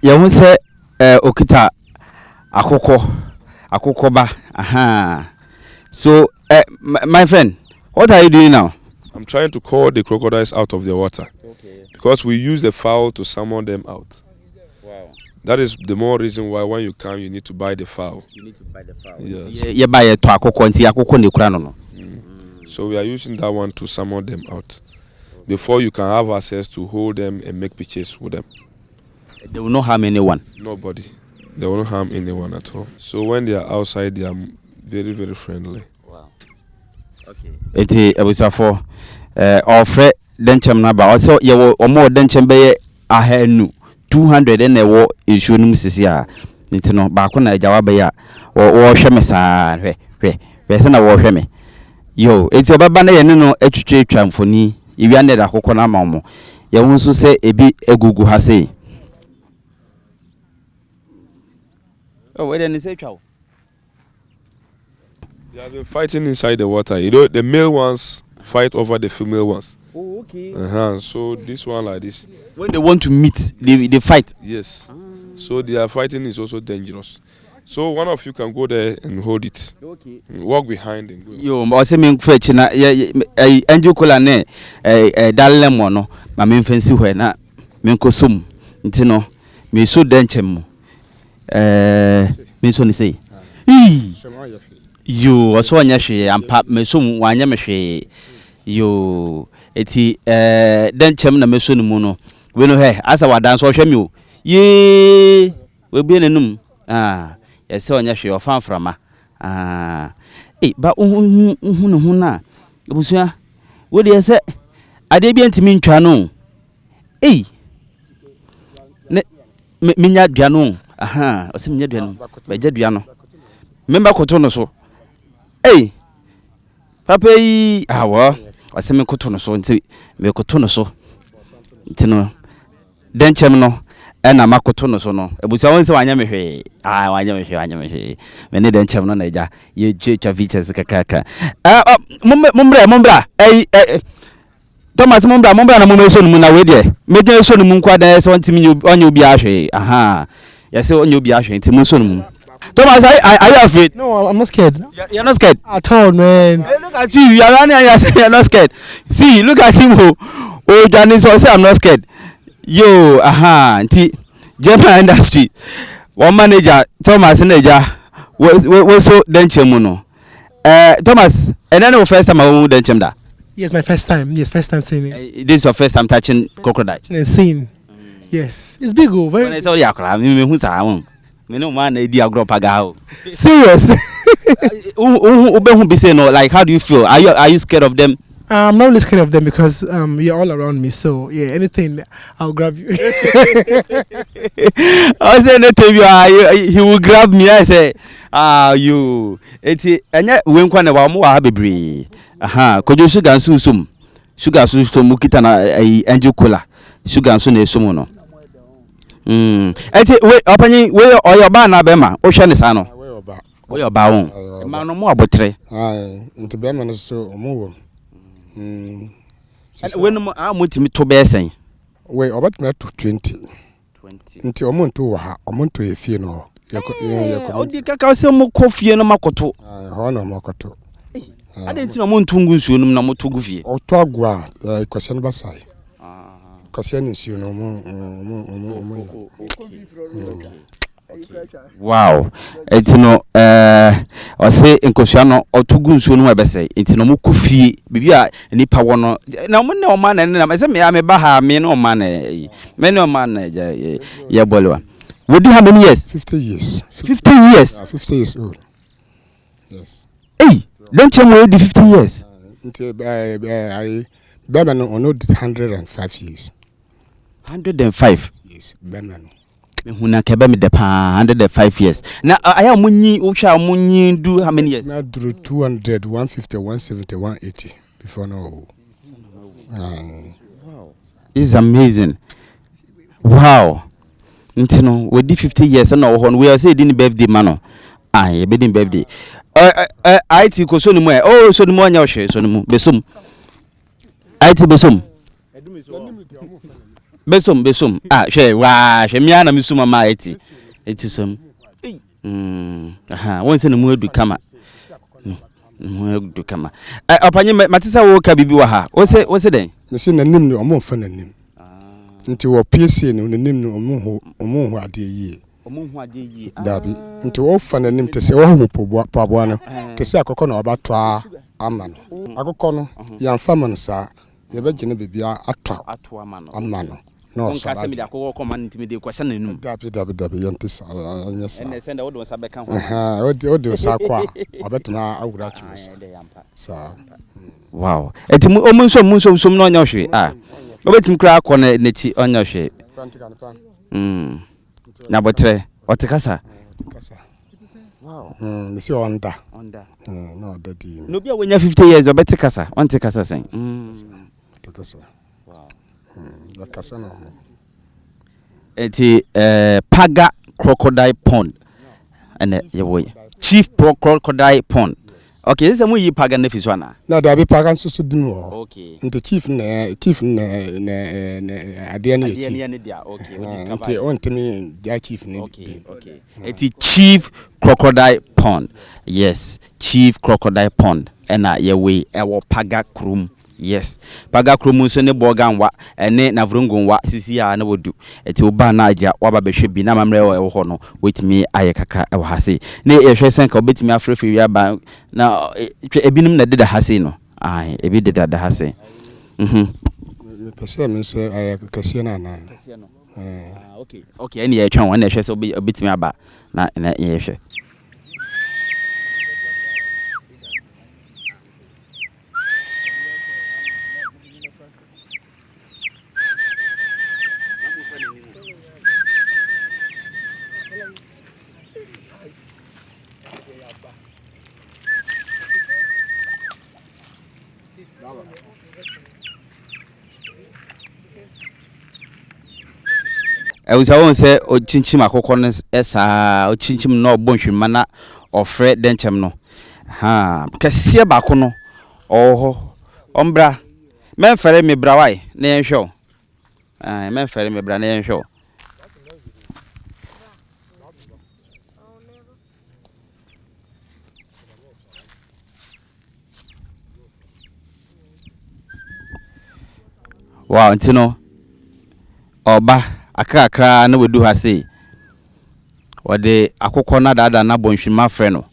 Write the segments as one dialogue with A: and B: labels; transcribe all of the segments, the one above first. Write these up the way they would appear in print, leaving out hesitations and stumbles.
A: You say okita akoko ba. Aha. So my friend, what are you doing now?
B: I'm trying to call the crocodiles out of the water. Okay. Because we use the fowl to summon them out. Wow. That is the more reason why when you come you need to buy the fowl. You need to buy the fowl. Yes.
A: You buy it to akoko nti akoko ne kura no.
B: So we are using that one to summon them out. Before you can have access to hold them and make pictures with them.
A: They will not harm anyone.
B: Nobody. They will not harm anyone at all. So when they are outside, they are very, very friendly.
A: Wow. Okay. It was for offer denchem number. Also, you were more denchem be a henu 200 and a war insurance is here. It's no back on a jawabaya or shemesa. There's no war me. Yo, it's a babana and no HJ champhony. If you ended a hokona mamo, you also say a bit a gugu hase. Oh, wait, and say chow.
B: They have been fighting inside the water. You know, the male ones fight over the female ones.
A: Oh, okay.
B: So this one like this.
A: When they want to meet, they fight.
B: Yes. So their fighting is also dangerous. So one of you can go there and hold it. Okay. Walk behind and go.
A: Yo, I say me fetch na angel kola ne dalle mo no ma me mfansi hwe na me nkosum nti no me so denchem me so ni say yo so anya hwe ampa me so wanya me hwe yo eti denchem na me so ni mu no we no he asa wadan so hwe me o ye we bi nenum yes anya hwe o fanframa ba hu na ebusua wo de se ade bi antimi ntwa no ne minya dua no o se minya dua no ba ja dua no memba koto no so papa yi awo o se me koto no so nti me koto no so nti no denchem no na makoto no so no ebusua won se wanya me hwe wanya me hwe me ne denchem no na ja ye twa features kakaka mumbra Thomas mumbra na mumeso no mu na we de me dwen so no mu nkwa da se ontimi onye obi ahwe ya se onye obi ahwe nti mu so no mu Thomas, are you afraid?
C: No, I'm not scared.
A: You're not scared
C: at all, man.
A: Hey, look at you. You're running and you're not scared. See, look at him. Oh, Johnny, so I say I'm not scared. Yo, nti German industry. One manager, Thomas Neja, was so denchem no. Thomas, and then the first time I went denchem da.
C: Yes, my first time. Yes, first time seeing it.
A: This is your first time touching crocodile.
C: Seeing. Yes, it's big. Very.
A: When I saw the akra, me who sa won. Me no man e di agro Paga.
C: Serious.
A: Who be say no? Like, how do you feel? Are you scared of them?
C: I'm not really scared of them because you're all around me. So yeah, anything I'll grab you.
A: I say anything he will grab me. I say you. Eti anya we nkwa na wa mo wa bebre. Kojo sugar susum. Sugar susum mukita na angel cola. Sugar so na esum no. Eti we opanyi we oyoba na be ma. O hwe ne sa no. We oba won. Ma no mo abotre.
D: Nti be ma no so omo
A: when I'm to be saying,
D: wait, about me to 20 until a month to a month to a few no.
A: You can say more coffee and a makoto.
D: Honor Makoto.
A: I didn't know Montungu soon, no more to goofy.
D: Or Togua, question Basai. Question is you know
A: Wow, it's no or say in Cosiano or Tugun soon webe say it's no mukufi bibia nipa wono na mo ne o man na say me baha me no man me no man ya bolwa. Would you how many years?
D: 50 years.
A: 50 years.
D: 50 years old. Yes.
A: Hey, don't you wait 50 years?
D: I Berman on 105 years.
A: 105.
D: Yes, Berman.
A: Huna kebe me depa 105 years. Na aya munyi usha munyi do how many years?
D: Na do 200, 150, 170, 180 before now.
A: Wow. This is amazing. Wow. Ntino we did 50 years na we are say din birthday man. E be din birthday. IT ko so ni mo so ni mo anya hwe so ni mo besom. IT besom. besom ah hwe mia na mesuma ma eti som aha won se no mu edu kama mu edu kama opanye matisa wo ka bibi wa ha wo se den
D: me se nanim no omo fa nanim nti wo PSA no nanim no omo hu ade yi dabi nti wo fa nanim te se wo hu poboa no te se akoko na obato ama no akoko no yamfa man sa ye begye ne bibia ato ama no no
A: so ka se me akoko koma ntimi de kwasha nanum
D: dabi yantisa anyasa
A: ene senda wo do sa beka ho
D: o de sa kwa obetuma awura chiwesa sa
A: wow eti omunso no nya hwe obetim kra akọ na nechi onya hwe na botre otikasa wow
D: me see onda no daddy
A: no bia wenya 50 years obetikasa ontikasa sen
D: otikasa wow yakasa no
A: eti Paga crocodile pond and ye chief crocodile pond. Okay, this is mu yi Paga na fiso na.
D: Na da bi Paga nso so dinu ho.
A: Okay.
D: Nti chief na ade na
A: chi. Ade na dia. Okay, we discover.
D: Nti on timi dia chief ni.
A: Okay. Eti chief crocodile pond. Yes, chief crocodile pond. Ena ye we ewo Paga krum. Yes, Paga krum so ne boganwa ene na vrungunwa sisi ya na wodu. Eti oba na aja waba behwe bi na mamre ewo ho no wetimi aye kakra ewo hase. Ne ehwe senka obetimi afrefe wi aba na ebinum na deda hase no. Ai ebi deda hase. Me
D: pese me so aye kase na na.
A: Kase no. Okay, ene ye twan wona ehwe se obetimi aba na ye ehwe. Ewusa won se o chinchim akokọ no esa o chinchim no obonhwema na ofre denchem no ha kese ba ko no oho ombra menfere me bra wai na yenhwe menfere me bra na yenhwe wow ntino oba akakra na wedu ha sei wode akokọ na dada na bonhwima frɛ no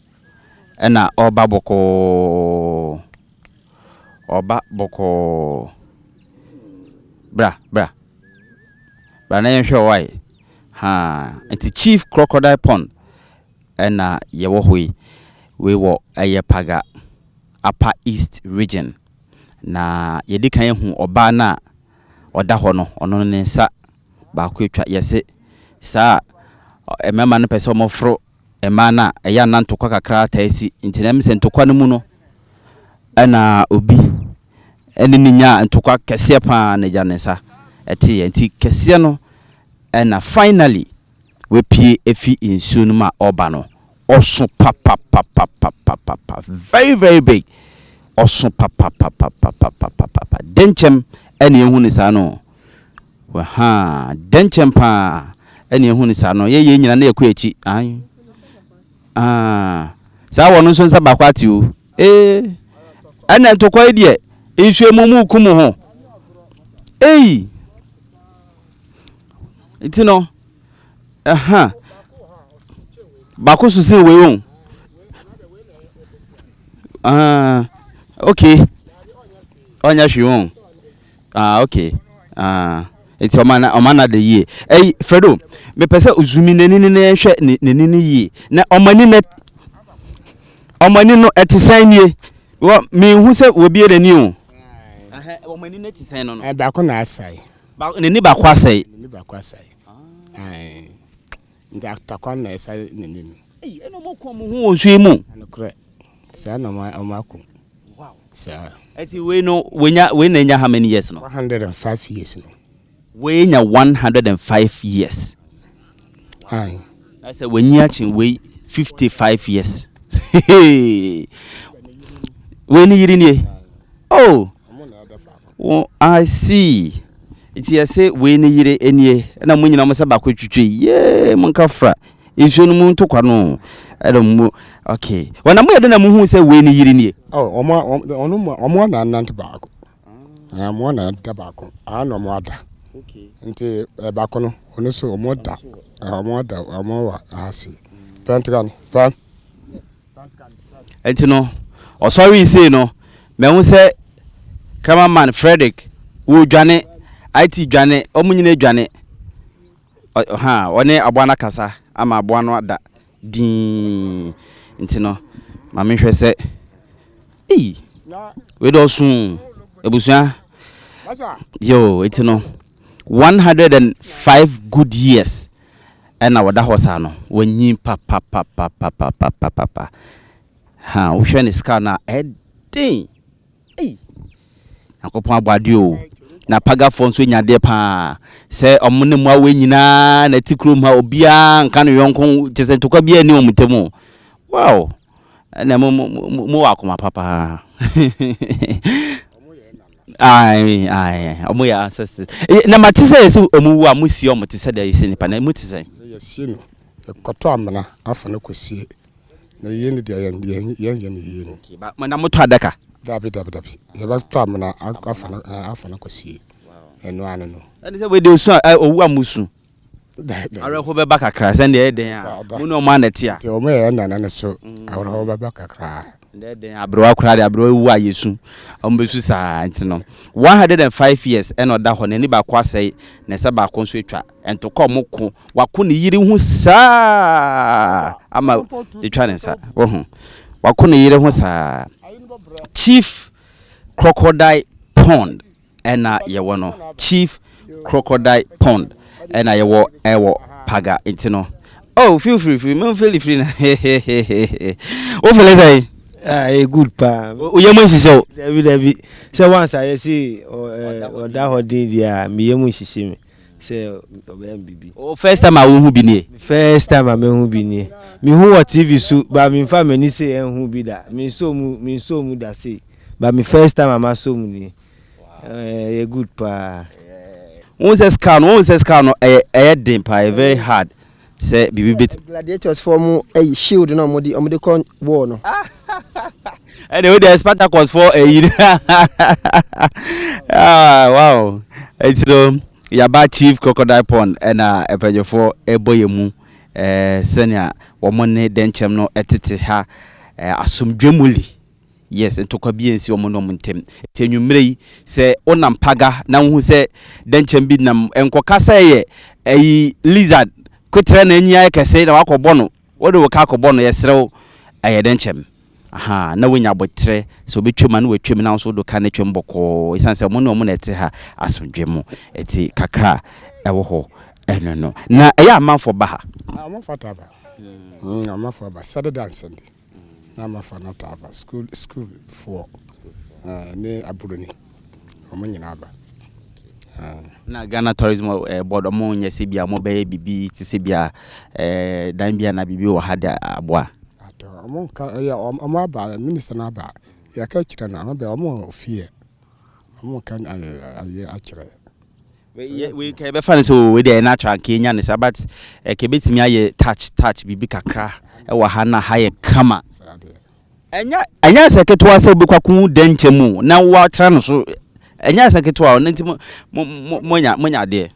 A: ɛna oba boko bra na yenhwe why ha enti chief crocodile pond ɛna yewo hoi we wo ɛyɛ Paga upper east region na yedi kan ehu oba na oda ho no ono ne nsa ba ko etwa yese sa emema no pese omofro ema na eya na ntokwa kakra taasi ntinam se ntokwa no mu no ana obi ene ninya ntokwa kese pa na ja ne nsa eti enti kese no ana finally we pie efi insu no ma oba no oso papa very very big oso papa denchem ene ehu ne sa no ha denchem pa ene ehu ne sa no ye nyina na yakọ echi an sa wono nso nsa ba kwati o ana ntokwa die insu emumu kumu ho itino bako susin we won okay onya hwe won okay enti omana de ye Fredo me pese uzumi nani ne hwe nani ne ye na omani no etisan nie wo me hu se obi erani o omani no etisan no no
D: bako na asai
A: nani bako asai
D: nda takwa na asai nani
A: eno mo ko mo hu osu emu
D: anokre sa na omako
A: wow
D: sa
A: eti we na nya how many years no
D: 105 years no
A: we nya 105 years
D: ai
A: I said when you we 55 years when you in oh I see Iti yase we ni yire enie na mo nyina mo se ba ko twitwe ye mo nka fra isu no mu to kwa no mu okay wana mo yede na mo hu se we ni yire nie
D: omo na nante baako omo na nante baako no mo ada
A: okay
D: nti baako no ono so omo da omo wa asi pentgan pa
A: enti no o sorry say no me hu se cameraman Frederick wo dwane IT dwane omunyine dwane ha one abwana kasa ama abwana ada din nti no ma me hwe se we do sun ebusuan yo enti no 105 good years and wada hosa no wanyi papa ha wo hwe ne ska na edin akopon abadio na paga fon so nyade pa se omne mu awe nyina na tikrom ha obia nka no yonko tese ntokwa bia ni omutemu wow na mo wakoma papa ai omo ya ancestors na matise ese omu wa musi omo tese da ese ni pa na mutise
D: yesi no ekoto amana afa na kwasie na yeni dia yen yeni
A: okay ba na moto adaka
D: dabi ya ba to amana afa na kwasie eno anu no
A: ani se we de osu owu amusu are ho be bakakra se de den a mu no ma na tia
D: te omo ya na so are ho be bakakra
A: de den abro akra de abro wu ayesu ombesu sa ntino 105 years eno da ho na ni ba kwa sei na se ba ko so etwa entoko moko wako ne yiri hu sa ama etwa ne sa wo hu wako ne yiri hu sa Chief Crocodile Pond ena yewo no Chief Crocodile Pond ena yewo ewo Paga intino oh feel free me feel free na o feel say
E: a good pa
A: o yemu sise o
E: David say once I see or that hodin dia me yemu sise me say obem bibi
A: o first time I hu bi ni
E: first time I hu bi ni me hu what TV so ba me fa me ni say hu bi da me so mu da say ba me first time am so mu ni a good pa
A: won say scan no den pa very hard say bibi bit
F: gladiators form a shield no mo de kon war no
A: anyway the Spartacus for wow it's yaba Chief Crocodile Pond and epejo for eboyemu senior womone denchem no etete ha asomdwemuli yes ntokwa biensi omono muntem tenwumrei se onam Paga na hu se denchem bi nam enkokasa ye lizard kwetre na anyia kese na wakobɔ no wode wo ka akobɔ no yesrew denchem aha na wonya botre so betwema na watwem na so do ka na twem bɔkɔ isanse mo no mo na ete ha asomdwemu eti kakra ewo ho enono na eya amanfo ba ha
D: amanfo taba amanfo ba Saturday and Sunday na amanfo na taba school for ne aburoni omo nyina ba
A: na Ghana Tourism Board omo nya se bia mo be bibi ti se bia dan bia na bibi wo ha da aboa
D: omo ka ya omo aba minister na aba ya ka kira na aba omo ofie omo kan aye akira
A: we ka be fan so we dey natural Kenya ne sabat ke betimi aye touch bibi kakra e wa ha na ha ye kama enya seketwa se be kwaku denchemu na wa tra no so enya seketwa no nti monya de